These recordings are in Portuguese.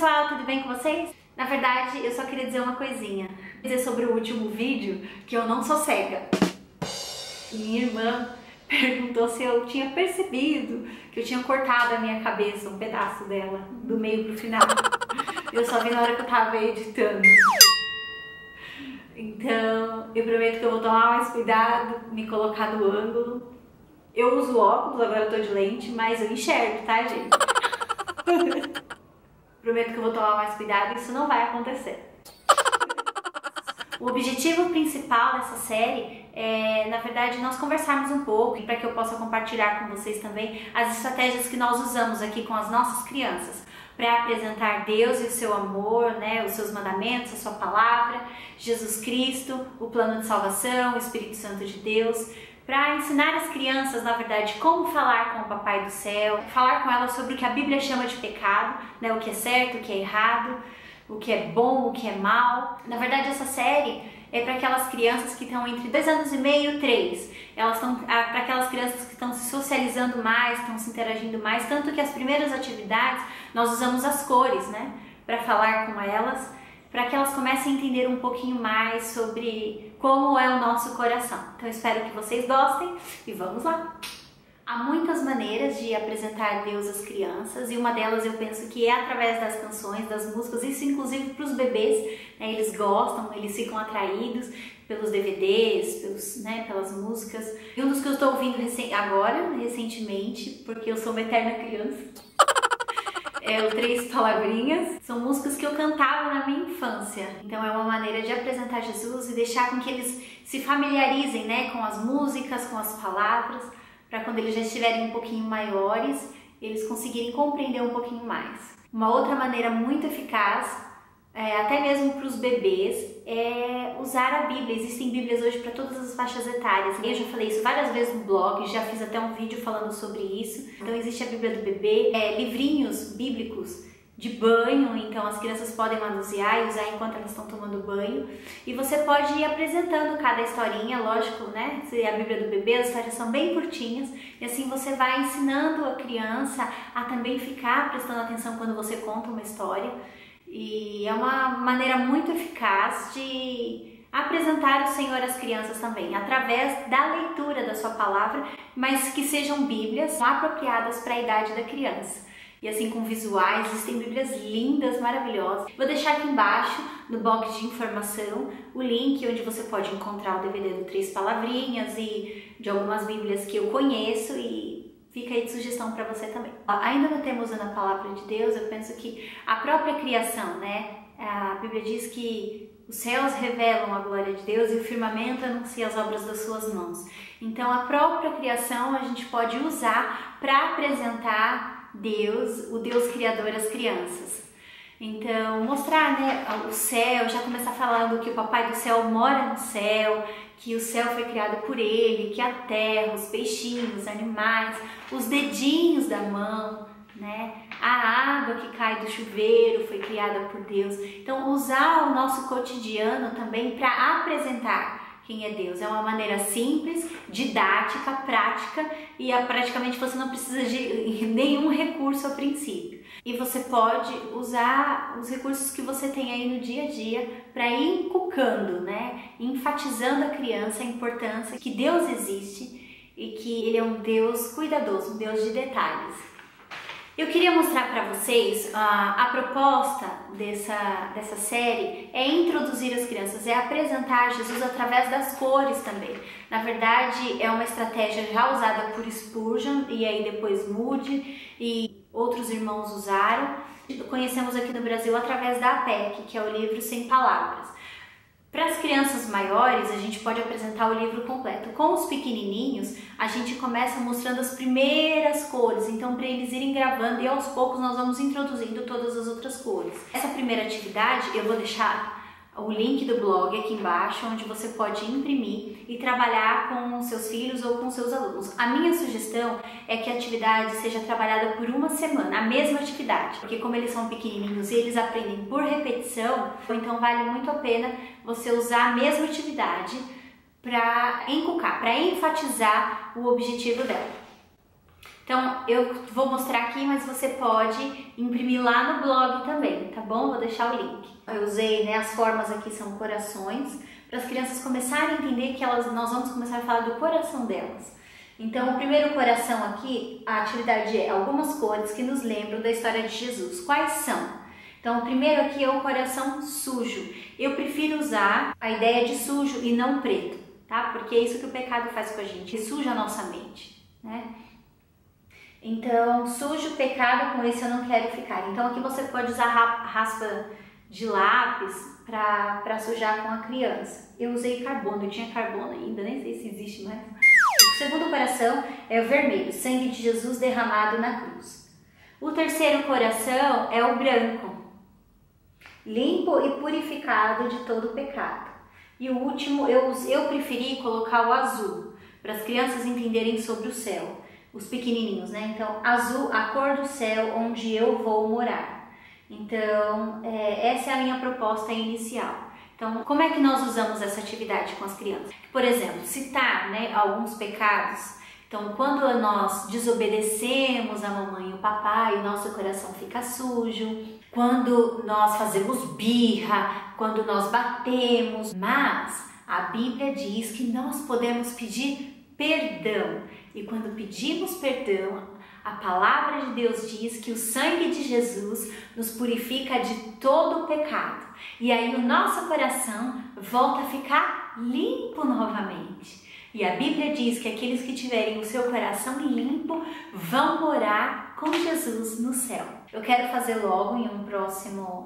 pessoal, tudo bem com vocês? Na verdade, eu só queria dizer uma coisinha. Dizer sobre o último vídeo que eu não sou cega. Minha irmã perguntou se eu tinha percebido que eu tinha cortado a minha cabeça, um pedaço dela, do meio pro final. Eu só vi na hora que eu tava editando. Então, eu prometo que eu vou tomar mais cuidado, me colocar no ângulo. Eu uso óculos, agora eu tô de lente, mas eu enxergo, tá, gente? Prometo que eu vou tomar mais cuidado e isso não vai acontecer. O objetivo principal dessa série é, na verdade, nós conversarmos um pouco, para que eu possa compartilhar com vocês também as estratégias que nós usamos aqui com as nossas crianças para apresentar Deus e o seu amor, né, os seus mandamentos, a sua palavra, Jesus Cristo, o plano de salvação, o Espírito Santo de Deus, para ensinar as crianças, na verdade, como falar com o Papai do Céu, falar com elas sobre o que a Bíblia chama de pecado, né, o que é certo, o que é errado, o que é bom, o que é mal. Na verdade, essa série é para aquelas crianças que estão entre 2 anos e meio e 3. Elas estão para aquelas crianças que estão se socializando mais, estão se interagindo mais, tanto que as primeiras atividades nós usamos as cores, né, para falar com elas, para que elas comecem a entender um pouquinho mais sobre como é o nosso coração. Então eu espero que vocês gostem e vamos lá! Há muitas maneiras de apresentar Deus às crianças e uma delas eu penso que é através das canções, das músicas, isso inclusive para os bebês, né? Eles gostam, eles ficam atraídos pelos DVDs, pelas músicas. E um dos que eu estou ouvindo recentemente, porque eu sou uma eterna criança, é o Três Palavrinhas. São músicas que eu cantava na minha infância. Então é uma maneira de apresentar Jesus e deixar com que eles se familiarizem, né, com as músicas, com as palavras, para quando eles já estiverem um pouquinho maiores, eles conseguirem compreender um pouquinho mais. Uma outra maneira muito eficaz, até mesmo para os bebês, é usar a Bíblia. Existem Bíblias hoje para todas as faixas etárias. Eu já falei isso várias vezes no blog, já fiz até um vídeo falando sobre isso. Então existe a Bíblia do bebê, livrinhos bíblicos de banho, então as crianças podem manusear e usar enquanto elas estão tomando banho. E você pode ir apresentando cada historinha, lógico, né? Se é a Bíblia do bebê, as histórias são bem curtinhas, e assim você vai ensinando a criança a também ficar prestando atenção quando você conta uma história. E é uma maneira muito eficaz de apresentar o Senhor às crianças também, através da leitura da sua palavra, mas que sejam Bíblias apropriadas para a idade da criança. E assim com visuais, existem Bíblias lindas, maravilhosas. Vou deixar aqui embaixo, no box de informação, o link onde você pode encontrar o DVD do Três Palavrinhas e de algumas Bíblias que eu conheço, e fica aí de sugestão para você também. Ainda no tema usando a palavra de Deus, eu penso que a própria criação, né? A Bíblia diz que os céus revelam a glória de Deus e o firmamento anuncia as obras das suas mãos. Então a própria criação a gente pode usar para apresentar Deus, o Deus Criador às crianças. Então, mostrar, né, o céu, já começar falando que o Papai do Céu mora no céu, que o céu foi criado por ele, que a terra, os peixinhos, os animais, os dedinhos da mão, né, a água que cai do chuveiro foi criada por Deus. Então, usar o nosso cotidiano também para apresentar quem é Deus. É uma maneira simples, didática, prática, e praticamente você não precisa de nenhum recurso a princípio. E você pode usar os recursos que você tem aí no dia a dia para ir inculcando, né? Enfatizando a criança a importância que Deus existe e que Ele é um Deus cuidadoso, um Deus de detalhes. Eu queria mostrar para vocês a proposta dessa série é introduzir as crianças, é apresentar Jesus através das cores também. Na verdade, é uma estratégia já usada por Spurgeon e aí depois Moody e outros irmãos usaram. Conhecemos aqui no Brasil através da APEC, que é o livro Sem Palavras. Para as crianças maiores, a gente pode apresentar o livro completo. Com os pequenininhos, a gente começa mostrando as primeiras cores, então para eles irem gravando e aos poucos nós vamos introduzindo todas as outras cores. Essa primeira atividade eu vou deixar o link do blog aqui embaixo, onde você pode imprimir e trabalhar com seus filhos ou com seus alunos. A minha sugestão é que a atividade seja trabalhada por uma semana, a mesma atividade, porque como eles são pequenininhos e eles aprendem por repetição, então vale muito a pena você usar a mesma atividade para enfatizar o objetivo dela. Então eu vou mostrar aqui, mas você pode imprimir lá no blog também, tá bom? Vou deixar o link. Eu usei, né, as formas aqui são corações, para as crianças começarem a entender que nós vamos começar a falar do coração delas. Então o primeiro coração aqui, a atividade é algumas cores que nos lembram da história de Jesus. Quais são? Então, o primeiro aqui é o coração sujo. Eu prefiro usar a ideia de sujo e não preto, tá? Porque é isso que o pecado faz com a gente, suja a nossa mente, né? Então, sujo, pecado, com esse eu não quero ficar. Então, aqui você pode usar raspa de lápis para sujar com a criança. Eu usei carbono, eu tinha carbono ainda, nem sei se existe mais. O segundo coração é o vermelho, sangue de Jesus derramado na cruz. O terceiro coração é o branco, limpo e purificado de todo o pecado. E o último, eu preferi colocar o azul, para as crianças entenderem sobre o céu, os pequenininhos, né? Então, azul, a cor do céu onde eu vou morar. Então, essa é a minha proposta inicial. Então, como é que nós usamos essa atividade com as crianças? Por exemplo, citar, né, alguns pecados. Então, quando nós desobedecemos a mamãe e o papai, o nosso coração fica sujo. Quando nós fazemos birra, quando nós batemos. Mas a Bíblia diz que nós podemos pedir perdão. E quando pedimos perdão, a palavra de Deus diz que o sangue de Jesus nos purifica de todo o pecado. E aí o nosso coração volta a ficar limpo novamente. E a Bíblia diz que aqueles que tiverem o seu coração limpo vão morar com Jesus no céu. Eu quero fazer logo em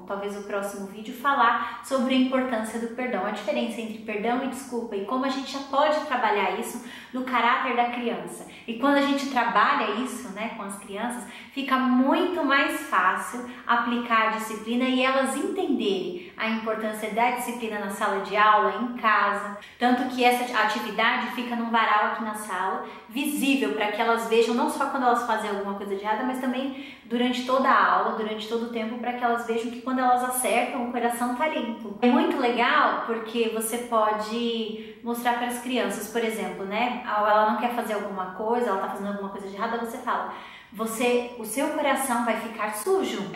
talvez o próximo vídeo, falar sobre a importância do perdão, a diferença entre perdão e desculpa e como a gente já pode trabalhar isso no caráter da criança. E quando a gente trabalha isso, né, com as crianças, fica muito mais fácil aplicar a disciplina e elas entenderem a importância da disciplina na sala de aula, em casa. Tanto que essa atividade fica num varal aqui na sala, visível, para que elas vejam não só quando elas fazem alguma coisa de errada, mas também durante toda a aula, durante todo o tempo, para que elas vejam que quando elas acertam, o coração tá limpo. É muito legal porque você pode mostrar para as crianças, por exemplo, né? Ela não quer fazer alguma coisa, ela tá fazendo alguma coisa de errada, você fala, o seu coração vai ficar sujo.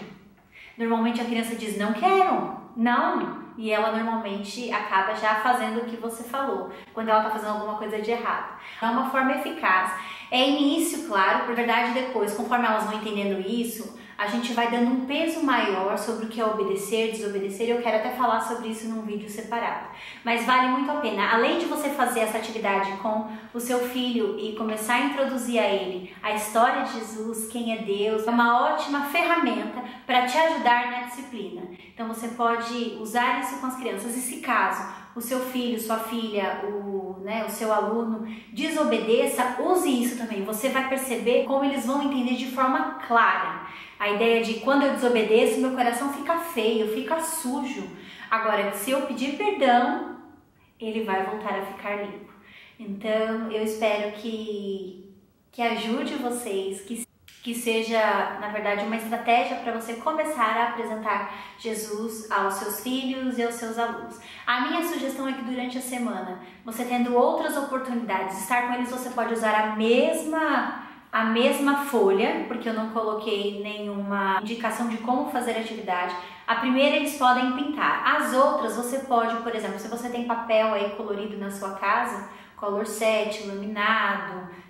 Normalmente a criança diz, não quero, não. E ela normalmente acaba já fazendo o que você falou, quando ela tá fazendo alguma coisa de errado. É uma forma eficaz. É início, claro, por verdade depois, conforme elas vão entendendo isso, a gente vai dando um peso maior sobre o que é obedecer, desobedecer. Eu quero até falar sobre isso num vídeo separado. Mas vale muito a pena. Além de você fazer essa atividade com o seu filho e começar a introduzir a ele a história de Jesus, quem é Deus, é uma ótima ferramenta para te ajudar na disciplina. Então você pode usar isso com as crianças. E se caso o seu filho, sua filha, o seu aluno desobedeça, use isso também. Você vai perceber como eles vão entender de forma clara. A ideia de quando eu desobedeço, meu coração fica feio, fica sujo. Agora, se eu pedir perdão, ele vai voltar a ficar limpo. Então, eu espero que ajude vocês, que seja, na verdade, uma estratégia para você começar a apresentar Jesus aos seus filhos e aos seus alunos. A minha sugestão é que durante a semana, você tendo outras oportunidades de estar com eles, você pode usar a mesma folha, porque eu não coloquei nenhuma indicação de como fazer a atividade. A primeira eles podem pintar, as outras você pode, por exemplo, se você tem papel aí colorido na sua casa, color 7, laminado,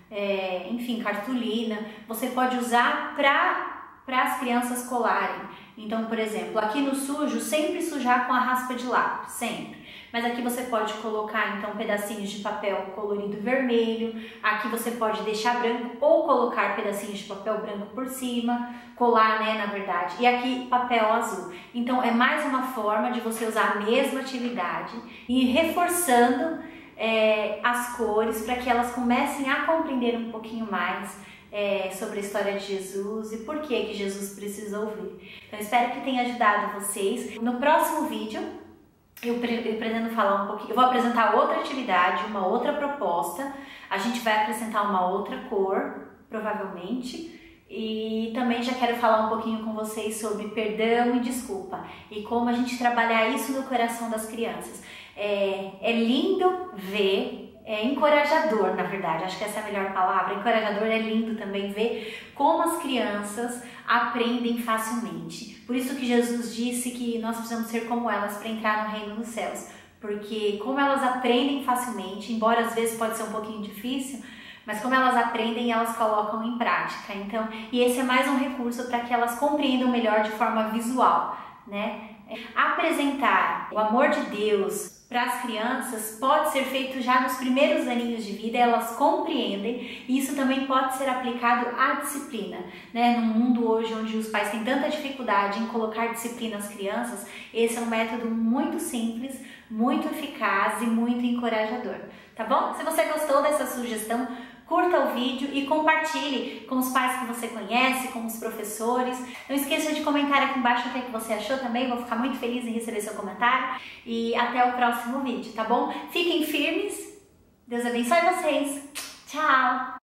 enfim, cartolina, você pode usar para as crianças colarem. Então, por exemplo, aqui no sujo, sempre sujar com a raspa de lápis, sempre. Mas aqui você pode colocar, então, pedacinhos de papel colorido vermelho. Aqui você pode deixar branco ou colocar pedacinhos de papel branco por cima, colar, né, na verdade. E aqui, papel azul. Então, é mais uma forma de você usar a mesma atividade e reforçando as cores para que elas comecem a compreender um pouquinho mais sobre a história de Jesus e por que Jesus precisou vir. Então, espero que tenha ajudado vocês. No próximo vídeo, eu pretendo falar um pouquinho, eu vou apresentar outra atividade, uma outra proposta, a gente vai acrescentar uma outra cor, provavelmente, e também já quero falar um pouquinho com vocês sobre perdão e desculpa, e como a gente trabalhar isso no coração das crianças. É lindo ver encorajador, na verdade, acho que essa é a melhor palavra. Encorajador é lindo também ver como as crianças aprendem facilmente. Por isso que Jesus disse que nós precisamos ser como elas para entrar no reino dos céus. Porque como elas aprendem facilmente, embora às vezes pode ser um pouquinho difícil, mas como elas aprendem, elas colocam em prática. Então, e esse é mais um recurso para que elas compreendam melhor de forma visual, né? Apresentar o amor de Deus para as crianças pode ser feito já nos primeiros aninhos de vida, elas compreendem, e isso também pode ser aplicado à disciplina, né? No mundo hoje onde os pais têm tanta dificuldade em colocar disciplina às crianças, esse é um método muito simples, muito eficaz e muito encorajador, tá bom? Se você gostou dessa sugestão, curta o vídeo e compartilhe com os pais que você conhece, com os professores. Não esqueça de comentar aqui embaixo o que você achou também, vou ficar muito feliz em receber seu comentário. E até o próximo vídeo, tá bom? Fiquem firmes, Deus abençoe vocês, tchau!